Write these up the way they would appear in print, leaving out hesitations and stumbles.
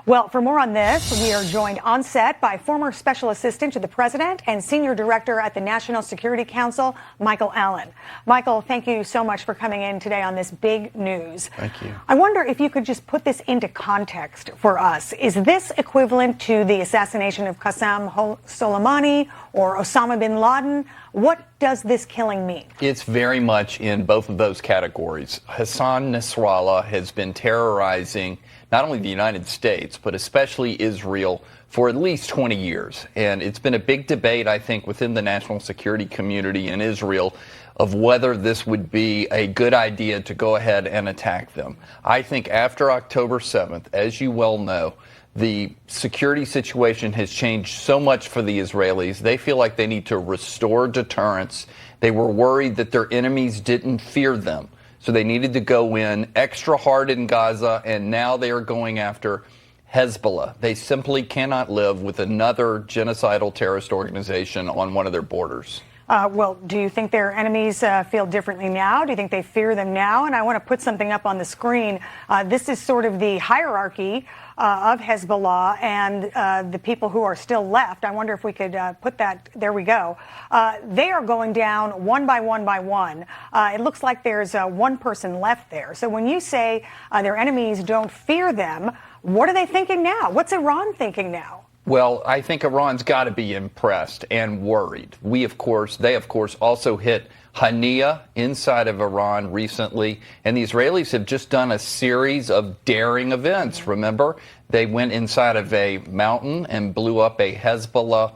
Well, for more on this, we are joined on set by former Special Assistant to the President and Senior Director at the National Security Council, Michael Allen. Michael, thank you so much for coming in today on this big news. Thank you. I wonder if you could just put this into context for us. Is this equivalent to the assassination of Qasem Soleimani or Osama bin Laden? What does this killing mean? It's very much in both of those categories. Hassan Nasrallah has been terrorizing not only the United States, but especially Israel for at least 20 years. And it's been a big debate, I think, within the national security community in Israel of whether this would be a good idea to go ahead and attack them. I think after October 7th, as you well know, the security situation has changed so much for the Israelis. They feel like they need to restore deterrence. They were worried that their enemies didn't fear them. So they needed to go in extra hard in Gaza, and now they are going after Hezbollah. They simply cannot live with another genocidal terrorist organization on one of their borders. Well, do you think their enemies feel differently now? Do you think they fear them now? And I want to put something up on the screen. This is sort of the hierarchy of Hezbollah and the people who are still left. I wonder if we could put that. There we go. They are going down one by one by one. It looks like there's one person left there. So when you say their enemies don't fear them, what are they thinking now? What's Iran thinking now? Well, I think Iran's got to be impressed and worried. They of course also hit Hania inside of Iran recently, and the Israelis have just done a series of daring events. Remember, they went inside of a mountain and blew up a Hezbollah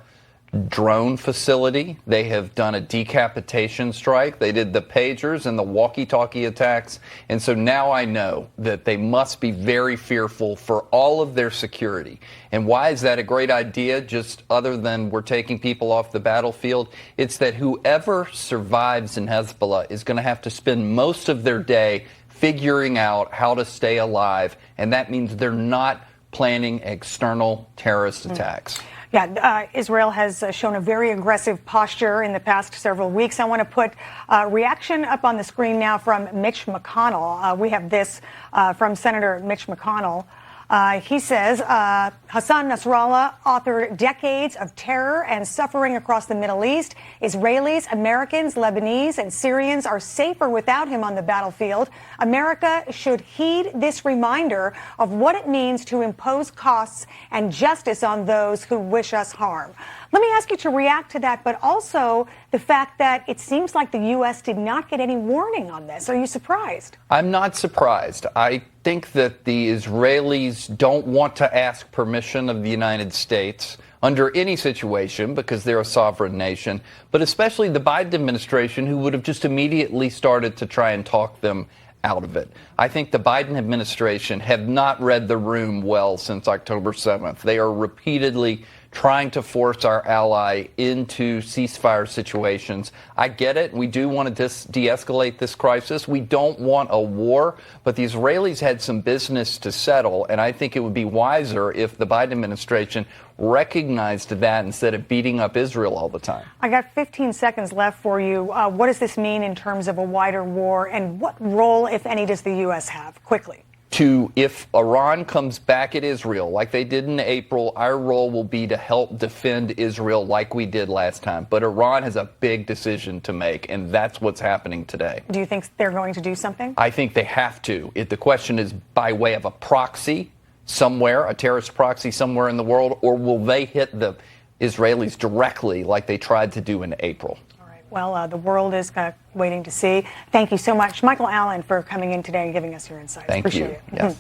drone facility. They have done a decapitation strike. They did the pagers and the walkie-talkie attacks. And so now I know that they must be very fearful for all of their security. And why is that a great idea, just other than we're taking people off the battlefield? It's that whoever survives in Hezbollah is going to have to spend most of their day figuring out how to stay alive. And that means they're not planning external terrorist attacks. Yeah, Israel has shown a very aggressive posture in the past several weeks. I want to put a reaction up on the screen now from Mitch McConnell. We have this from Senator Mitch McConnell. He says Hassan Nasrallah authored decades of terror and suffering across the Middle East. Israelis, Americans, Lebanese, and Syrians are safer without him on the battlefield. America should heed this reminder of what it means to impose costs and justice on those who wish us harm. Let me ask you to react to that, but also the fact that it seems like the U.S. did not get any warning on this. Are you surprised? I'm not surprised. I think that the Israelis don't want to ask permission of the United States under any situation because they're a sovereign nation, but especially the Biden administration, who would have just immediately started to try and talk them out of it. I think the Biden administration have not read the room well since October 7th. They are repeatedly trying to force our ally into ceasefire situations. I get it. We do want to de-escalate this crisis. We don't want a war, but the Israelis had some business to settle, and I think it would be wiser if the Biden administration recognized that instead of beating up Israel all the time. I got 15 seconds left for you. What does this mean in terms of a wider war, and what role, if any, does the U.S. have? Quickly. If Iran comes back at Israel like they did in April, our role will be to help defend Israel like we did last time. But Iran has a big decision to make, and that's what's happening today. Do you think they're going to do something? I think they have to. The question is by way of a proxy somewhere, a terrorist proxy somewhere in the world, or will they hit the Israelis directly like they tried to do in April? Well, the world is waiting to see. Thank you so much, Michael Allen, for coming in today and giving us your insights. Thank Appreciate you. it. Yes.